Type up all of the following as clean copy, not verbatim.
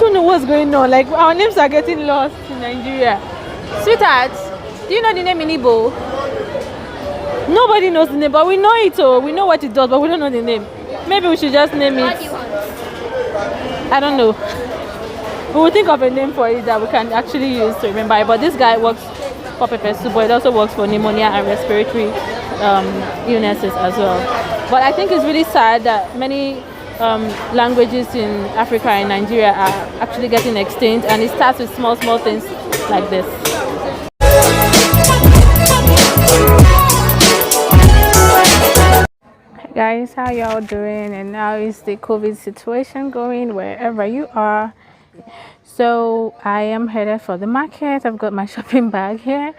don't know what's going on. Like, our names are getting lost in Nigeria. Sweetheart, do you know the name in Igbo? Nobody knows the name, but we know it. Oh, we know what it does, but we don't know the name. Maybe we should just name it. I don't know. We will think of a name for it that we can actually use to remember it. But this guy works for pepper soup, but it also works for pneumonia and respiratory illnesses as well. But I think it's really sad that many languages in Africa and Nigeria are actually getting extinct, and it starts with small things like this. Hey guys, how y'all doing? And how is the COVID situation going wherever you are? So I am headed for the market. I've got my shopping bag here,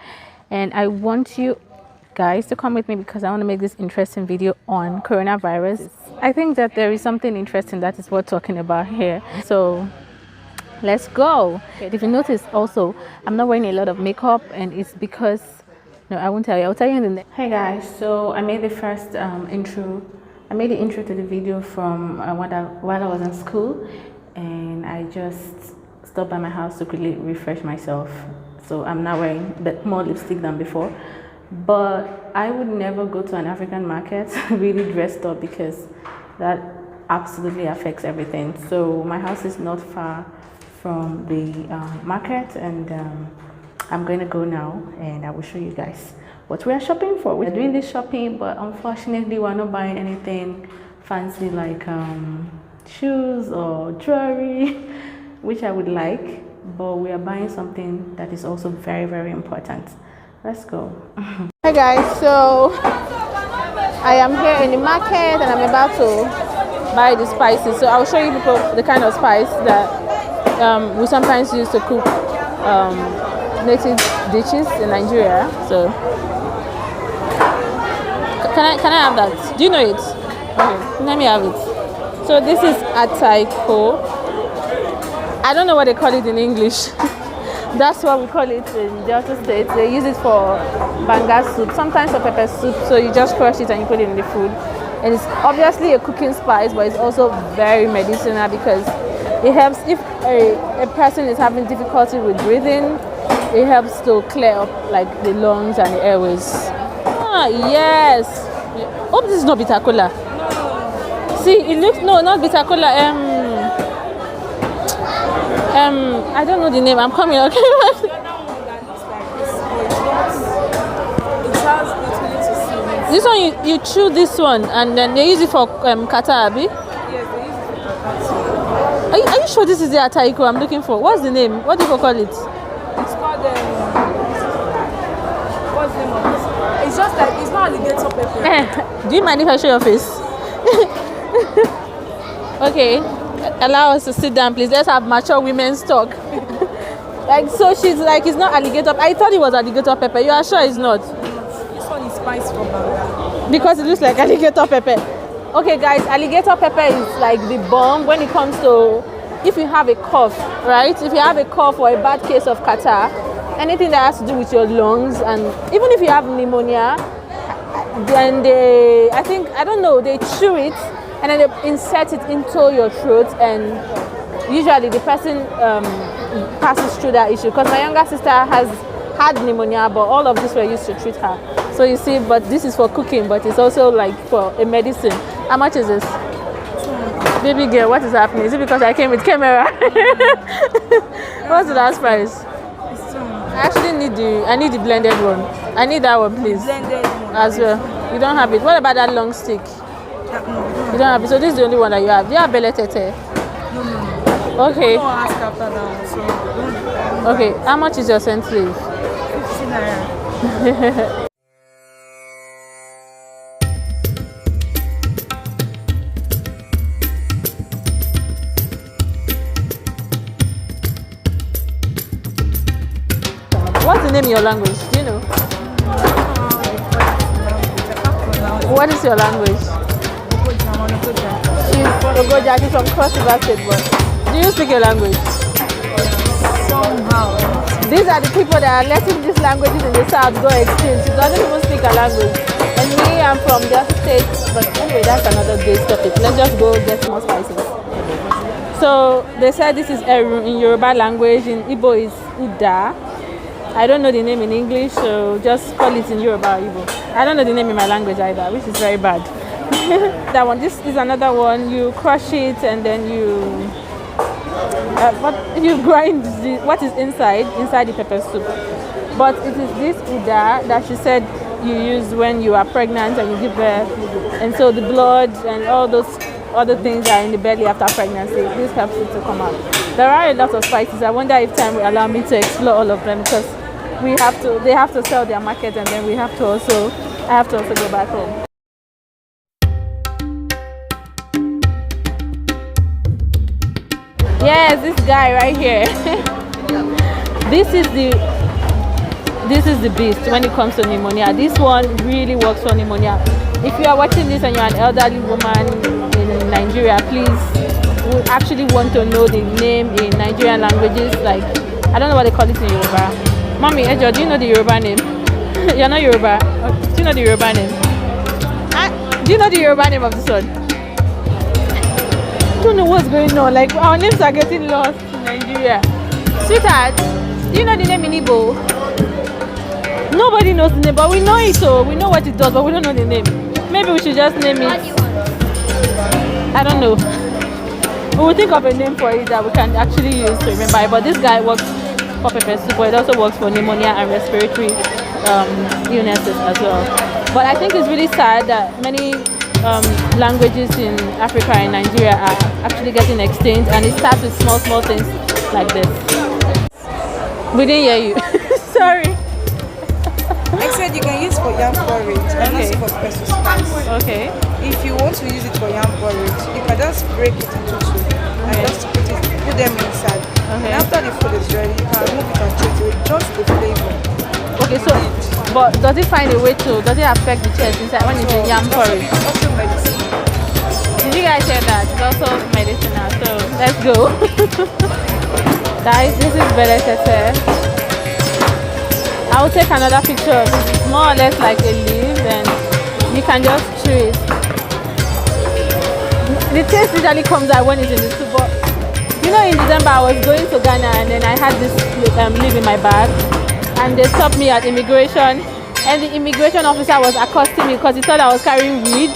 and I want you guys to come with me because I want to make this interesting video on coronavirus. I think that there is something interesting that is worth talking about here, so let's go. If you notice also, I'm not wearing a lot of makeup, and it's because I won't tell you, I'll tell you in the next. Hey guys, so I made the first intro. I made the intro to the video from while I was in school, and I just stopped by my house to quickly refresh myself. So I'm now wearing more lipstick than before. But I would never go to an African market really dressed up because that absolutely affects everything. So my house is not far from the market, and I'm going to go now, and I will show you guys what we are shopping for. We're doing this shopping, but unfortunately we're not buying anything fancy like shoes or jewelry, which I would like, but we are buying something that is also very, very important. Let's go. Hi guys, so I am here in the market and I'm about to buy the spices. So I'll show you people the kind of spice that we sometimes use to cook native dishes in Nigeria. So can I have that? Do you know it? Okay, let me have it. So this is ataiko. I don't know what they call it in English. That's what we call it in Delta State. They use it for banga soup, sometimes for pepper soup. So you just crush it and you put it in the food. And it's obviously a cooking spice, but it's also very medicinal because it helps if a person is having difficulty with breathing. It helps to clear up like the lungs and the airways. Ah, yes. Hope this is not bitter cola. See, it looks not bitter cola. I don't know the name. I'm coming. Okay. This one you chew this one, and then they use it for kata, abi? Yes, they use it for kata. Are you sure this is the ataiko I'm looking for? What's the name? What do you call it? It's called what's the name of this? It's just like it's not alligator pepper. Do you mind if I show your face? Okay. Allow us to sit down, please. Let's have mature women's talk. Like, so she's like, it's not alligator. I thought it was alligator pepper. You are sure it's not? This one is spice from banga. Because it looks like alligator pepper. Okay, guys, alligator pepper is like the bomb when it comes to if you have a cough, right? If you have a cough or a bad case of catarrh, anything that has to do with your lungs, and even if you have pneumonia, then they chew it and then they insert it into your throat, and usually the person passes through that issue. Because my younger sister has had pneumonia, but all of this were used to treat her. So you see, but this is for cooking, but it's also like for a medicine. How much is this? Baby girl, what is happening? Is it because I came with camera? What's the last price? I actually need the blended one. I need that one, please. Blended one. As well. You don't have it. What about that long stick? No, you don't have it. So this is the only one that you have. Do you have belle tete? No. Okay. Don't ask after that. So okay. How much is your scent leaf? 50 naira. What's the name of your language? Do you know? What is your language? Ogoja. She's from Cross River State, but do you speak your language? Somehow. These are the people that are letting these languages in the south go extinct. She doesn't even speak a language. And me, I'm from the other state, but anyway, that's another day's topic. Let's just go get more spices. So they said this is Eru in Yoruba language. In Igbo is Uda. I don't know the name in English, so just call it in Yoruba or Igbo. I don't know the name in my language either, which is very bad. That one. This is another one. You crush it and then you grind what is inside the pepper soup. But it is this Uda that she said you use when you are pregnant and you give birth, and so the blood and all those other things are in the belly after pregnancy. This helps it to come out. There are a lot of spices. I wonder if time will allow me to explore all of them, because they have to sell their market, and then I have to also go back home. Yes, this guy right here. This is the beast when it comes to pneumonia. This one really works for pneumonia. If you are watching this and you're an elderly woman in Nigeria, please, we actually want to know the name in Nigerian languages. Like, I don't know what they call it in Yoruba. Mommy, Ejo, do you know the Yoruba name? You're not Yoruba. Do you know the Yoruba name? Do you know the Yoruba name of this one? I don't know what's going on. Like, our names are getting lost in Nigeria. Sweetheart, do you know the name in Igbo? Nobody knows the name, but we know it, so we know what it does, but we don't know the name. Maybe we should just name it. I don't know. We will think of a name for it that we can actually use to remember it. But this guy works for pepper soup, but it also works for pneumonia and respiratory illnesses as well. But I think it's really sad that many languages in Africa and Nigeria are actually getting extinct, and it starts with small things like this. We didn't hear you. Sorry. I said you can use for yam porridge and also for special spice. Okay. If you want to use it for yam porridge, you can just break it into two and just put them inside. Okay. And after the food is ready, you can remove it and treat it with just the flavor. Okay, so but does it affect the chest inside when it's in yam porridge? Also medicine. Did you guys hear that? It's also medicinal. So let's go. Guys, this is belle tete. I will take another picture. It's more or less like a leaf, and you can just chew it. The taste usually comes out when it's in the soup. But you know, in December I was going to Ghana, and then I had this leaf in my bag, and they stopped me at immigration, and the immigration officer was accosting me because he thought I was carrying weed,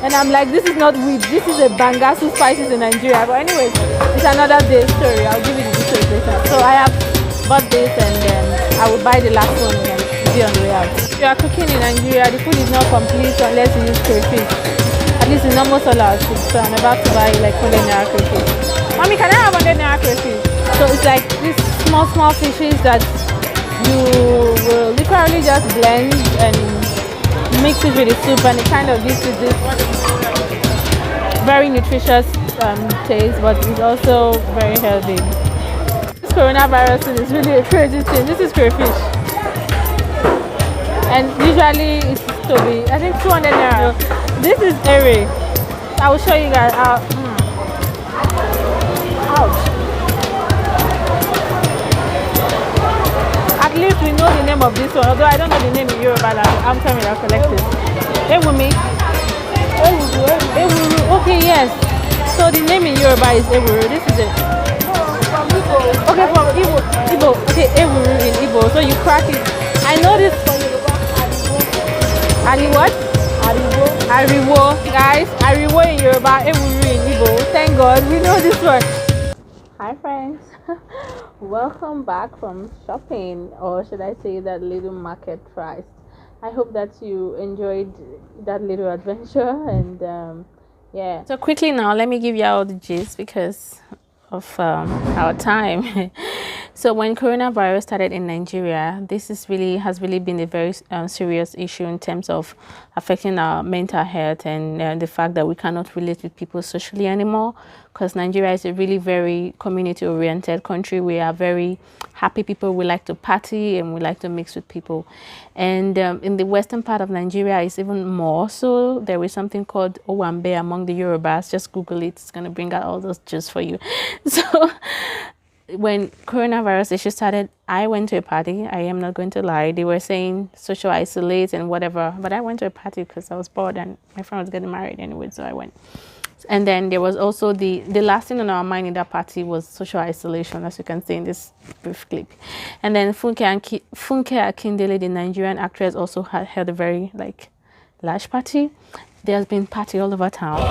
and I'm like, this is not weed, this is a bangasu spices in Nigeria. But anyways, it's another day's story. I'll give you the details later. So I have bought this, and then I will buy the last one and be on the way out. If you are cooking in Nigeria, the food is not complete unless you use crayfish. At least it's almost all our food. So I'm about to buy like 100 naira crayfish. Mommy, can I have 100 naira crayfish? So it's like these small fishes that you will literally just blend and mix it with the soup, and it kind of gives you this very nutritious taste, but it's also very healthy. This coronavirus thing is really a crazy thing. This is crayfish, and usually it's to be, I think, 200 naira. This is ere. I will show you guys. Ouch. At least we know the name of this one, although I don't know the name in Yoruba language. I'm coming, I'll collect it. Ewumi. Ewuru. Okay, yes. So the name in Yoruba is Ewuru. This is it. Okay, from Igbo. Okay, Ewuru in Igbo. So you crack it. I know this for Yoruba. Ari what? Ariwo. Guys, Ariwo in Yoruba, Ewuru in Igbo. Thank God, we know this one. Hi friends. Welcome back from shopping, or should I say that little market price. I hope that you enjoyed that little adventure, and yeah. So quickly now, let me give you all the gist because of our time. So when coronavirus started in Nigeria, this has really been a very serious issue in terms of affecting our mental health, and the fact that we cannot relate with people socially anymore, because Nigeria is a really very community-oriented country. We are very happy people. We like to party and we like to mix with people. And in the western part of Nigeria, it's even more so. There is something called Owambe among the Yorubas. Just Google it. It's going to bring out all those just for you. So when coronavirus issue started, I went to a party. I am not going to lie. They were saying social isolate and whatever, but I went to a party because I was bored and my friend was getting married anyway, so I went. And then there was also the last thing on our mind in that party was social isolation, as you can see in this brief clip. And then Funke Akindele, the Nigerian actress, also had held a very like large party. There's been party all over town.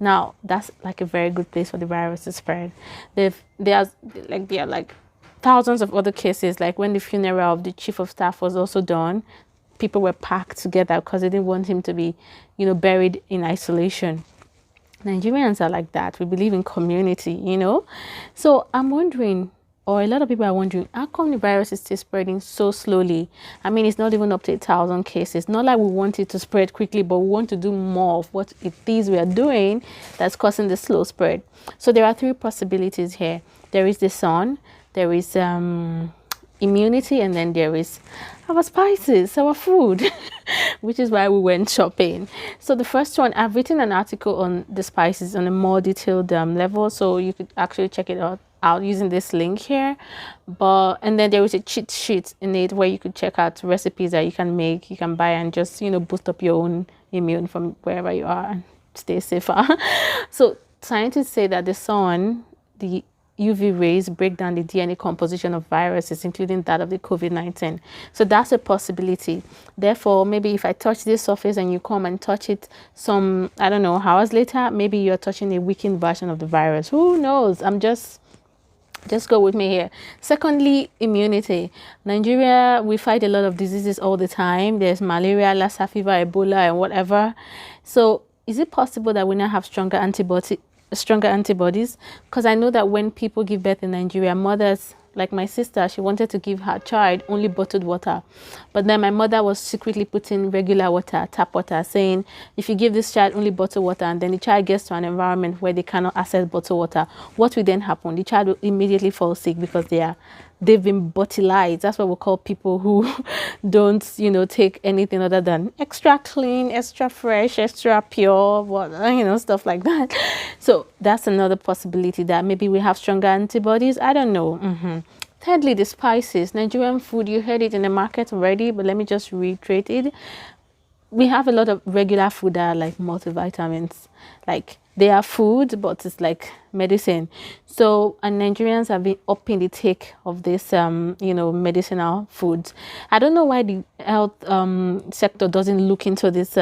Now that's like a very good place for the virus to spread. There are like thousands of other cases. Like when the funeral of the chief of staff was also done, people were packed together because they didn't want him to be, buried in isolation. Nigerians are like that. We believe in community. So I'm wondering, or a lot of people are wondering, how come the virus is still spreading so slowly? I mean, it's not even up to 1,000 cases. Not like we want it to spread quickly, but we want to do more of what it is we are doing that's causing the slow spread. So there are three possibilities here. There is the sun, there is immunity, and then there is our spices, our food, which is why we went shopping. So the first one, I've written an article on the spices on a more detailed level, so you could actually check it out using this link here. And then there is a cheat sheet in it where you could check out recipes that you can make, you can buy, and just boost up your own immune from wherever you are and stay safer. So scientists say that the sun, the UV rays, break down the DNA composition of viruses, including that of the COVID-19. So that's a possibility. Therefore, maybe if I touch this surface and you come and touch it some, I don't know, hours later, maybe you're touching a weakened version of the virus. Who knows? Just go with me here. Secondly, immunity. Nigeria, we fight a lot of diseases all the time. There's malaria, Lassa fever, Ebola, and whatever. So is it possible that we now have stronger antibodies? Because I know that when people give birth in Nigeria, mothers, like my sister, she wanted to give her child only bottled water. But then my mother was secretly putting regular water, tap water, saying, if you give this child only bottled water and then the child gets to an environment where they cannot access bottled water, what will then happen? The child will immediately fall sick because they've been bottlized. That's what we call people who don't, take anything other than extra clean, extra fresh, extra pure, stuff like that. So that's another possibility that maybe we have stronger antibodies. I don't know. Thirdly, the spices. Nigerian food, you heard it in the market already, but let me just reiterate it. We have a lot of regular food that are like multivitamins. Like they are food, but it's like medicine. So, and Nigerians have been upping the take of this, medicinal foods. I don't know why the health sector doesn't look into these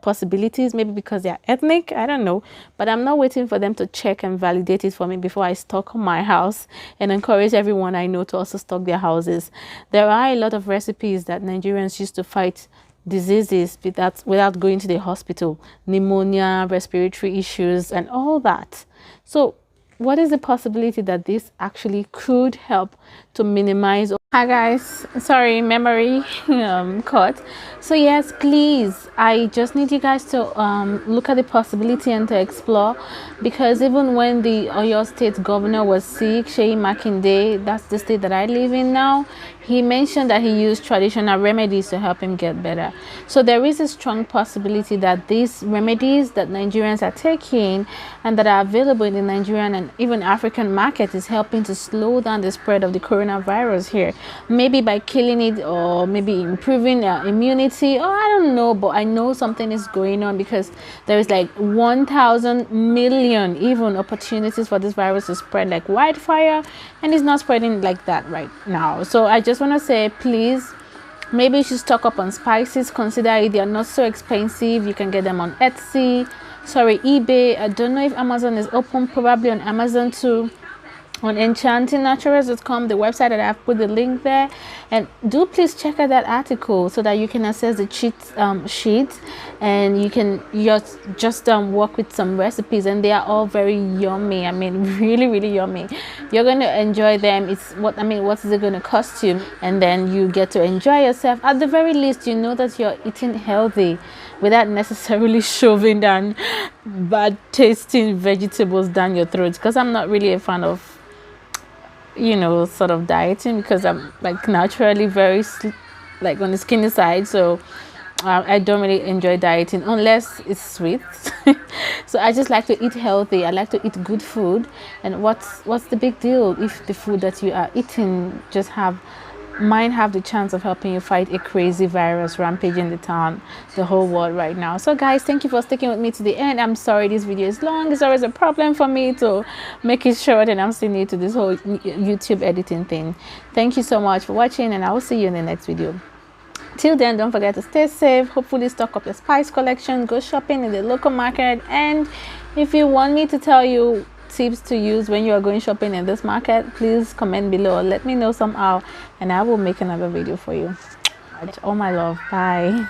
possibilities. Maybe because they are ethnic. I don't know. But I'm not waiting for them to check and validate it for me before I stock my house and encourage everyone I know to also stock their houses. There are a lot of recipes that Nigerians used to fight diseases without going to the hospital, pneumonia, respiratory issues, and all that. So what is the possibility that this actually could help to minimize? Hi guys, sorry, memory cut. So yes, please, I just need you guys to look at the possibility and to explore, because even when the Oyo State governor was sick, Seyi Makinde, that's the state that I live in now, he mentioned that he used traditional remedies to help him get better. So there is a strong possibility that these remedies that Nigerians are taking and that are available in the Nigerian and even African market is helping to slow down the spread of the coronavirus here. Maybe by killing it, or maybe improving immunity, or I don't know, but I know something is going on, because there is like 1,000 million even opportunities for this virus to spread like wildfire, and it's not spreading like that right now. So I just want to say, please, maybe you should stock up on spices. Consider it, they are not so expensive. You can get them on Etsy, eBay. I don't know if Amazon is open, probably on Amazon too, on enchantingnaturals.com, the website that I've put the link there. And do please check out that article so that you can access the cheat sheet, and you can just work with some recipes, and they are all very yummy. I mean, really, really yummy. You're going to enjoy them. What is it going to cost you? And then you get to enjoy yourself. At the very least, you know that you're eating healthy without necessarily shoving down bad tasting vegetables down your throat, because I'm not really a fan of you know, sort of dieting because I'm like naturally very like on the skinny side. So I don't really enjoy dieting unless it's sweet. So I just like to eat healthy. I like to eat good food. And what's the big deal if the food that you are eating just might have the chance of helping you fight a crazy virus rampaging the whole world right now. So guys, thank you for sticking with me to the end. I'm sorry this video is long. It's always a problem for me to make it short, and I'm still new to this whole YouTube editing thing. Thank you so much for watching, and I will see you in the next video. Till then, don't forget to stay safe. Hopefully stock up your spice collection, go shopping in the local market, and if you want me to tell you tips to use when you are going shopping in this market, please comment below or let me know somehow, and I will make another video for you. All my love. Bye.